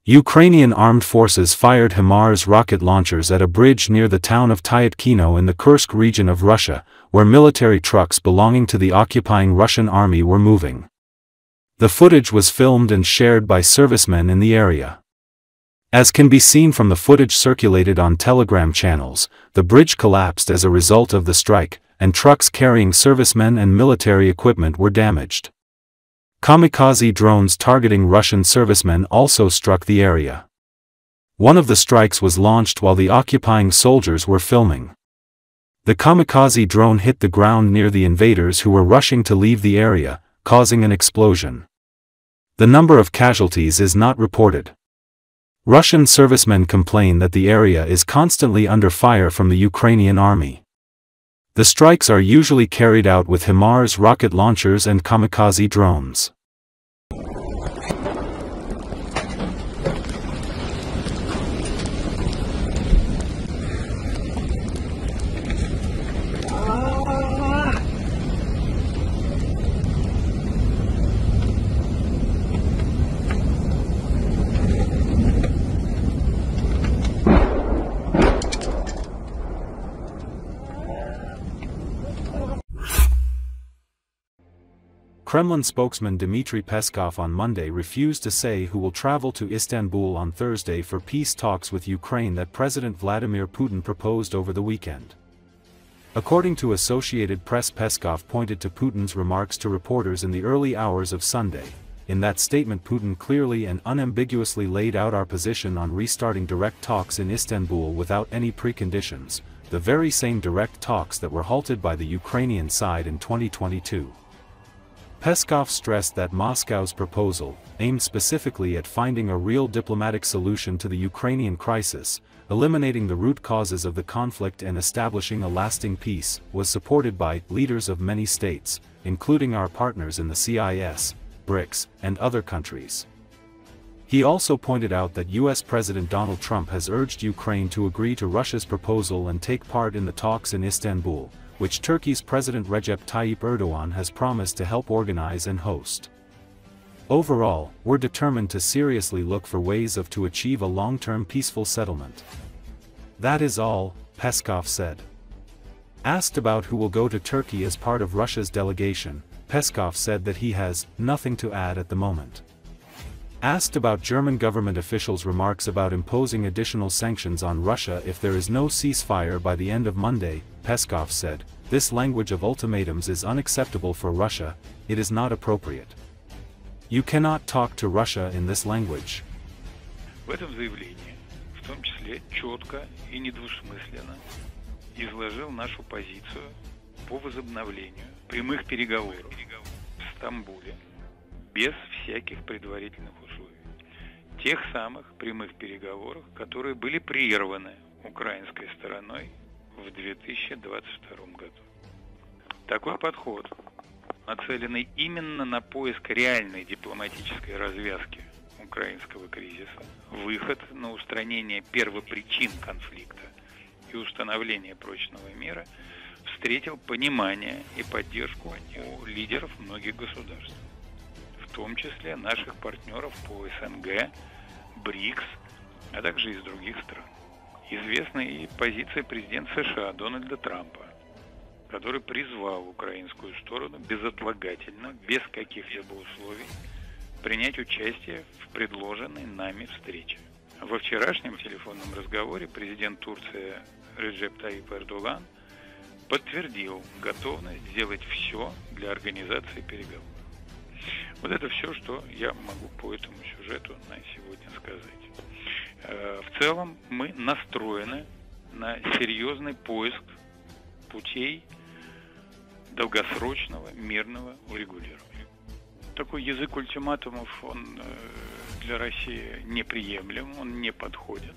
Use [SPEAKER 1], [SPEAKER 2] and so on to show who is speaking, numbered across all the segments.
[SPEAKER 1] Ukrainian armed forces fired HIMARS rocket launchers at a bridge near the town of Tyatkino in the Kursk region of Russia, where military trucks belonging to the occupying Russian army were moving. The footage was filmed and shared by servicemen in the area. As can be seen from the footage circulated on Telegram channels, the bridge collapsed as a result of the strike, and trucks carrying servicemen and military equipment were damaged. Kamikaze drones targeting Russian servicemen also struck the area. One of the strikes was launched while the occupying soldiers were filming. The kamikaze drone hit the ground near the invaders who were rushing to leave the area, causing an explosion. The number of casualties is not reported. Russian servicemen complain that the area is constantly under fire from the Ukrainian army. The strikes are usually carried out with HIMARS rocket launchers and kamikaze drones. Kremlin spokesman Dmitry Peskov on Monday refused to say who will travel to Istanbul on Thursday for peace talks with Ukraine that President Vladimir Putin proposed over the weekend. According to Associated Press, Peskov pointed to Putin's remarks to reporters in the early hours of Sunday. In that statement, Putin clearly and unambiguously laid out our position on restarting direct talks in Istanbul without any preconditions, the very same direct talks that were halted by the Ukrainian side in 2022. Peskov stressed that Moscow's proposal, aimed specifically at finding a real diplomatic solution to the Ukrainian crisis, eliminating the root causes of the conflict and establishing a lasting peace, was supported by leaders of many states, including our partners in the CIS, BRICS, and other countries. He also pointed out that U.S. President Donald Trump has urged Ukraine to agree to Russia's proposal and take part in the talks in Istanbul, which Turkey's President Recep Tayyip Erdogan has promised to help organize and host. Overall, we're determined to seriously look for ways to achieve a long-term peaceful settlement. That is all, Peskov said. Asked about who will go to Turkey as part of Russia's delegation, Peskov said that he has nothing to add at the moment. Asked about German government officials' remarks about imposing additional sanctions on Russia if there is no ceasefire by the end of Monday, Peskov said, "This language of ultimatums is unacceptable for Russia, it is not appropriate. You cannot talk to Russia in this language."
[SPEAKER 2] В этом заявлении, в том числе четко и недвусмысленно, изложил нашу позицию по возобновлению прямых переговоров в Стамбуле без всяких предварительных условий. Тех самых прямых переговоров, которые были прерваны украинской стороной в 2022 году. Такой подход, нацеленный именно на поиск реальной дипломатической развязки украинского кризиса, выход на устранение первопричин конфликта и установление прочного мира, встретил понимание и поддержку у лидеров многих государств, в том числе наших партнеров по СНГ, БРИКС, а также из других стран. Известна и позиция президента США Дональда Трампа, который призвал украинскую сторону безотлагательно, без каких-либо условий, принять участие в предложенной нами встрече. Во вчерашнем телефонном разговоре президент Турции Реджеп Таyyip Эрдоган подтвердил готовность сделать все для организации переговоров. Вот это все, что я могу по этому сюжету на сегодня сказать. В целом мы настроены на серьезный поиск путей долгосрочного мирного урегулирования. Такой язык ультиматумов, он для России неприемлем, он не подходит.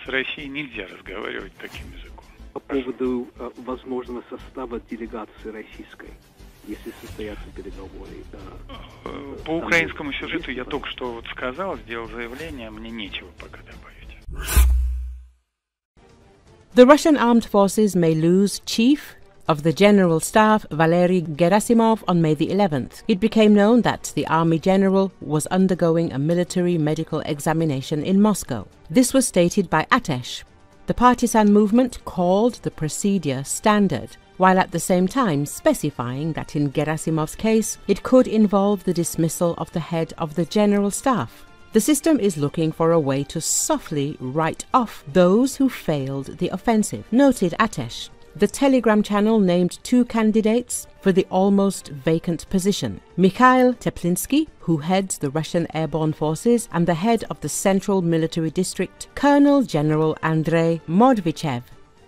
[SPEAKER 2] С Россией нельзя разговаривать таким языком.
[SPEAKER 3] По поводу возможного состава делегации российской, если состоятся переговоры.
[SPEAKER 2] По украинскому сюжету я только что вот сказал, сделал заявление, мне нечего пока добавить.
[SPEAKER 4] The Russian armed forces may lose chief, of the General Staff Valery Gerasimov on May the 11th. It became known that the army general was undergoing a military medical examination in Moscow. This was stated by Atesh. The partisan movement called the procedure standard, while at the same time specifying that in Gerasimov's case it could involve the dismissal of the head of the General Staff. The system is looking for a way to softly write off those who failed the offensive, noted Atesh. The Telegram channel named 2 candidates for the almost vacant position: Mikhail Teplinsky, who heads the Russian airborne forces, and the head of the Central Military District, Colonel General Andrei Mordvichev.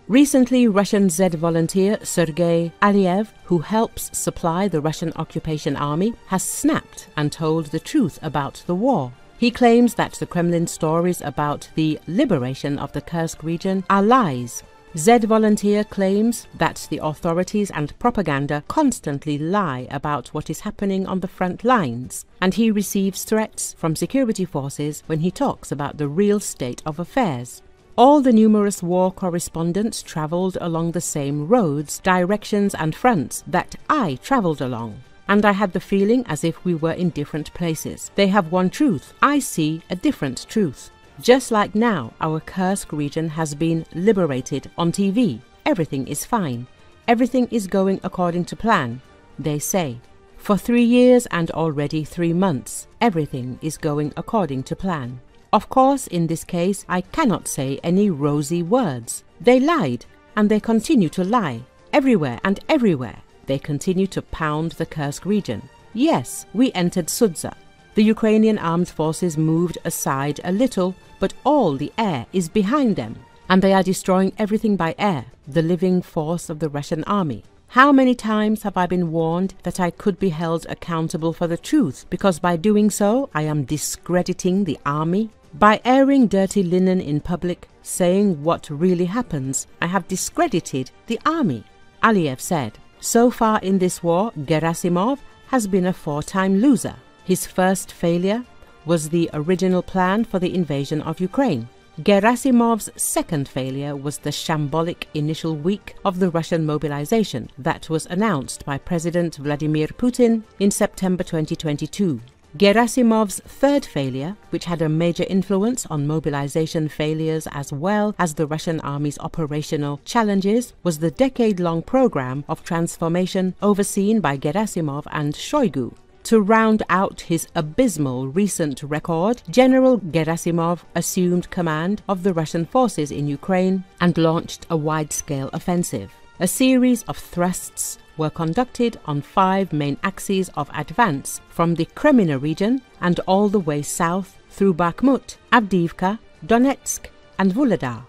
[SPEAKER 4] Recently, Russian Z volunteer Sergei Aliyev, who helps supply the Russian occupation army, has snapped and told the truth about the war. He claims that the Kremlin stories about the liberation of the Kursk region are lies. Z volunteer claims that the authorities and propaganda constantly lie about what is happening on the front lines, and he receives threats from security forces when he talks about the real state of affairs. All the numerous war correspondents travelled along the same roads, directions and fronts that I travelled along, and I had the feeling as if we were in different places. They have one truth, I see a different truth. Just like now, our Kursk region has been liberated on TV. Everything is fine. Everything is going according to plan, they say. For 3 years and already 3 months, everything is going according to plan. Of course, in this case, I cannot say any rosy words. They lied, and they continue to lie. Everywhere and everywhere, they continue to pound the Kursk region. Yes, we entered Sudza. The Ukrainian armed forces moved aside a little, but all the air is behind them, and they are destroying everything by air, the living force of the Russian army. How many times have I been warned that I could be held accountable for the truth, because by doing so I am discrediting the army? By airing dirty linen in public, saying what really happens, I have discredited the army, Aliyev said. So far in this war, Gerasimov has been a 4-time loser. His first failure was the original plan for the invasion of Ukraine. Gerasimov's second failure was the shambolic initial week of the Russian mobilization that was announced by President Vladimir Putin in September 2022. Gerasimov's third failure, which had a major influence on mobilization failures as well as the Russian army's operational challenges, was the decade-long program of transformation overseen by Gerasimov and Shoigu. To round out his abysmal recent record, General Gerasimov assumed command of the Russian forces in Ukraine and launched a wide-scale offensive. A series of thrusts were conducted on 5 main axes of advance from the Crimea region and all the way south through Bakhmut, Avdiivka, Donetsk and Vuhledar.